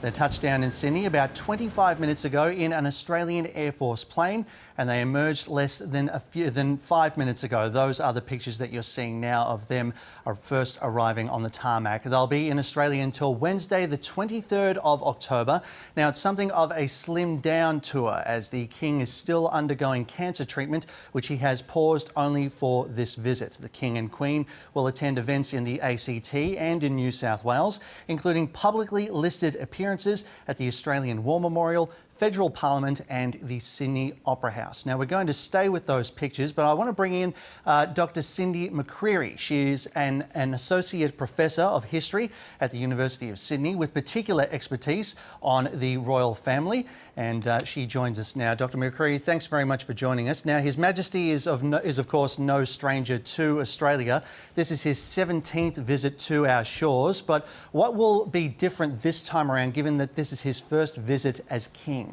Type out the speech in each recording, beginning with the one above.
They touched down in Sydney about 25 minutes ago in an Australian Air Force plane, and they emerged less than 5 minutes ago. Those are the pictures that you're seeing now of them first arriving on the tarmac. They'll be in Australia until Wednesday, the 23rd of October. Now, it's something of a slimmed down tour, as the King is still undergoing cancer treatment, which he has paused only for this visit. The King and Queen will attend events in the ACT and in New South Wales, including publicly listed appearances at the Australian War Memorial, Federal Parliament and the Sydney Opera House. Now, we're going to stay with those pictures, but I want to bring in Dr. Cindy McCreery. She is an Associate Professor of History at the University of Sydney with particular expertise on the royal family, and she joins us now. Dr. McCreery, thanks very much for joining us. Now, His Majesty is of course no stranger to Australia. This is his 17th visit to our shores, but what will be different this time around, given that this is his first visit as King?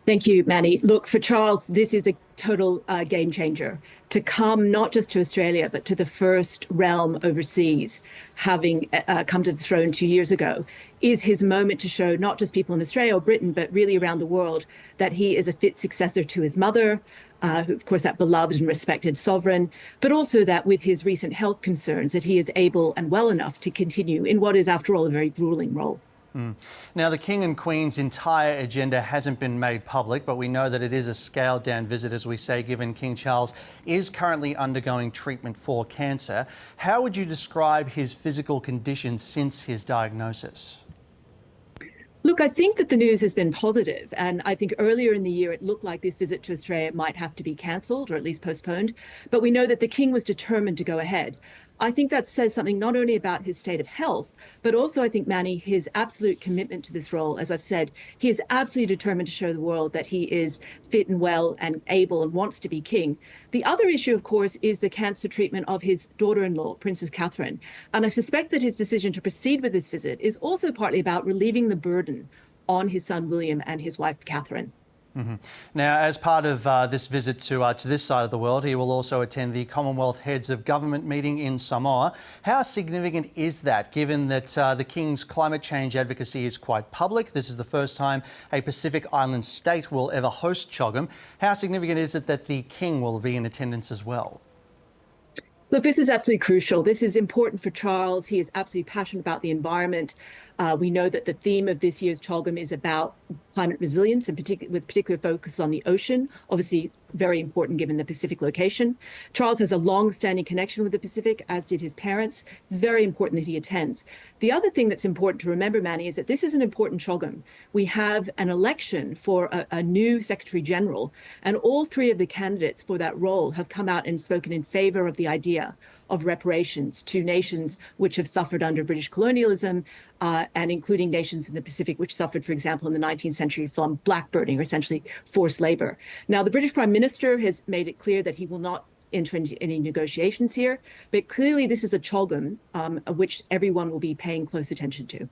Thank you, Manny. Look, for Charles, this is a total game changer. To come not just to Australia, but to the first realm overseas, having come to the throne 2 years ago, is his moment to show not just people in Australia or Britain, but really around the world, that he is a fit successor to his mother, who, of course, that beloved and respected sovereign, but also that with his recent health concerns, that he is able and well enough to continue in what is, after all, a very grueling role. Now, the King and Queen's entire agenda hasn't been made public, but we know that it is a scaled-down visit, as we say, given King Charles is currently undergoing treatment for cancer. How would you describe his physical condition since his diagnosis? Look, I think that the news has been positive, and I think earlier in the year it looked like this visit to Australia might have to be cancelled or at least postponed, but we know that the King was determined to go ahead. I think that says something not only about his state of health, but also, I think, Manny, his absolute commitment to this role. As I've said, he is absolutely determined to show the world that he is fit and well and able and wants to be king. The other issue, of course, is the cancer treatment of his daughter-in-law, Princess Catherine. And I suspect that his decision to proceed with this visit is also partly about relieving the burden on his son, William, and his wife, Catherine. Now, as part of this visit to this side of the world, he will also attend the Commonwealth Heads of Government meeting in Samoa. How significant is that, given that the King's climate change advocacy is quite public? This is the first time a Pacific Island state will ever host CHOGM. How significant is it that the King will be in attendance as well? Look, this is absolutely crucial. This is important for Charles. He is absolutely passionate about the environment. We know that the theme of this year's CHOGM is about climate resilience, and with particular focus on the ocean, obviously very important given the Pacific location. Charles has a long-standing connection with the Pacific, as did his parents. It's very important that he attends. The other thing that's important to remember, Manny, is that this is an important CHOGM. We have an election for a new Secretary General, and all three of the candidates for that role have come out and spoken in favour of the idea of reparations to nations which have suffered under British colonialism, and including nations in the Pacific which suffered, for example, in the 19th century from blackbirding, or essentially forced labour. Now, the British Prime Minister has made it clear that he will not enter into any negotiations here, but clearly this is a CHOGM which everyone will be paying close attention to.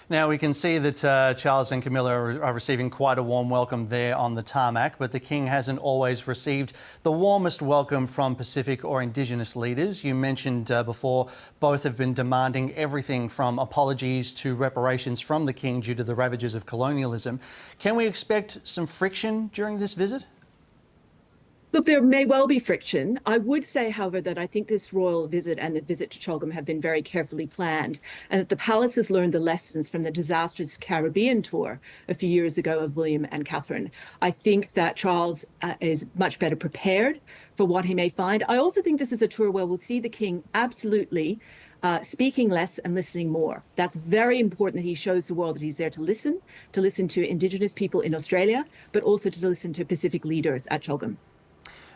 Now, we can see that Charles and Camilla are receiving quite a warm welcome there on the tarmac, but the King hasn't always received the warmest welcome from Pacific or Indigenous leaders. You mentioned before both have been demanding everything from apologies to reparations from the King due to the ravages of colonialism. Can we expect some friction during this visit? Look, there may well be friction. I would say, however, that I think this royal visit and the visit to CHOGM have been very carefully planned, and that the palace has learned the lessons from the disastrous Caribbean tour a few years ago of William and Catherine. I think that Charles is much better prepared for what he may find. I also think this is a tour where we'll see the King absolutely speaking less and listening more. That's very important, that he shows the world that he's there to listen to Indigenous people in Australia, but also to listen to Pacific leaders at CHOGM.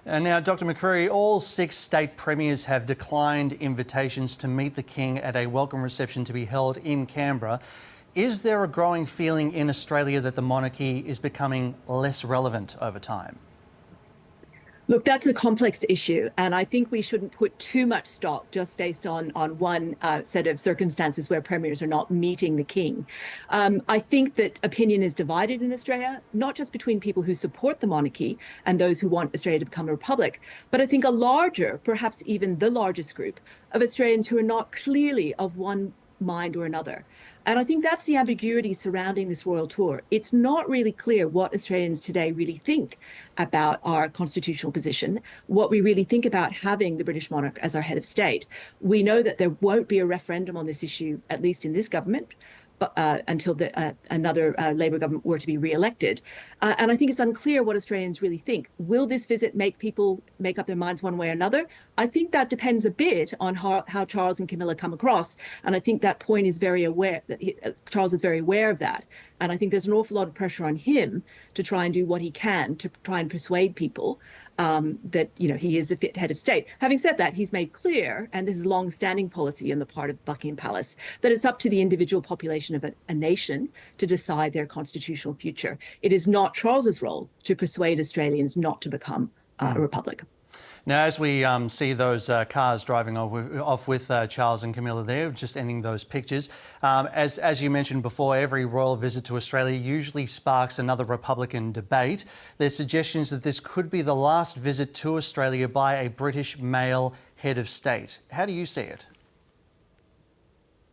And now, Dr. McCreery, all 6 state premiers have declined invitations to meet the King at a welcome reception to be held in Canberra. Is there a growing feeling in Australia that the monarchy is becoming less relevant over time? Look, that's a complex issue, and I think we shouldn't put too much stock just based on one set of circumstances where premiers are not meeting the King. I think that opinion is divided in Australia, not just between people who support the monarchy and those who want Australia to become a republic, but I think a larger, perhaps even the largest group of Australians who are not clearly of one mind or another. And I think that's the ambiguity surrounding this royal tour. It's not really clear what Australians today really think about our constitutional position, what we really think about having the British monarch as our head of state. We know that there won't be a referendum on this issue, at least in this government, until another Labor government were to be re-elected. And I think it's unclear what Australians really think. Will this visit make people make up their minds one way or another? I think that depends a bit on how Charles and Camilla come across. And I think that point is very aware, that Charles is very aware of that. And I think there's an awful lot of pressure on him to try and do what he can to try and persuade people that, you know, he is a fit head of state. Having said that, he's made clear, and this is long-standing policy on the part of Buckingham Palace, that it's up to the individual population of a nation to decide their constitutional future. It is not Charles's role to persuade Australians not to become a republic. Now, as we see those cars driving off with Charles and Camilla there, just ending those pictures, as you mentioned before, every royal visit to Australia usually sparks another Republican debate. There's suggestions that this could be the last visit to Australia by a British male head of state. How do you see it?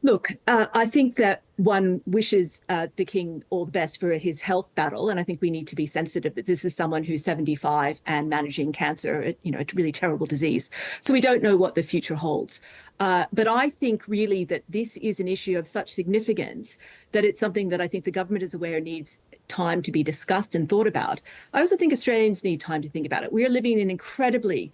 Look, I think that one wishes the king all the best for his health battle, and I think we need to be sensitive that this is someone who's 75 and managing cancer, you know, a really terrible disease. So we don't know what the future holds. But I think really that this is an issue of such significance that it's something that I think the government is aware needs time to be discussed and thought about. I also think Australians need time to think about it. We are living in an incredibly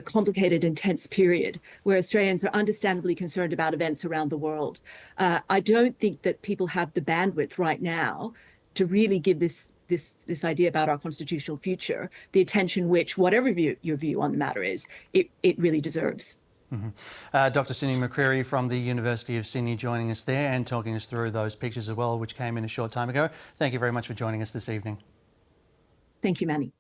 complicated and tense period where Australians are understandably concerned about events around the world. I don't think that people have the bandwidth right now to really give this idea about our constitutional future the attention which, whatever your view on the matter is, it really deserves. Dr. Cindy McCreery from the University of Sydney joining us there and talking us through those pictures as well, which came in a short time ago. Thank you very much for joining us this evening. Thank you, Manny.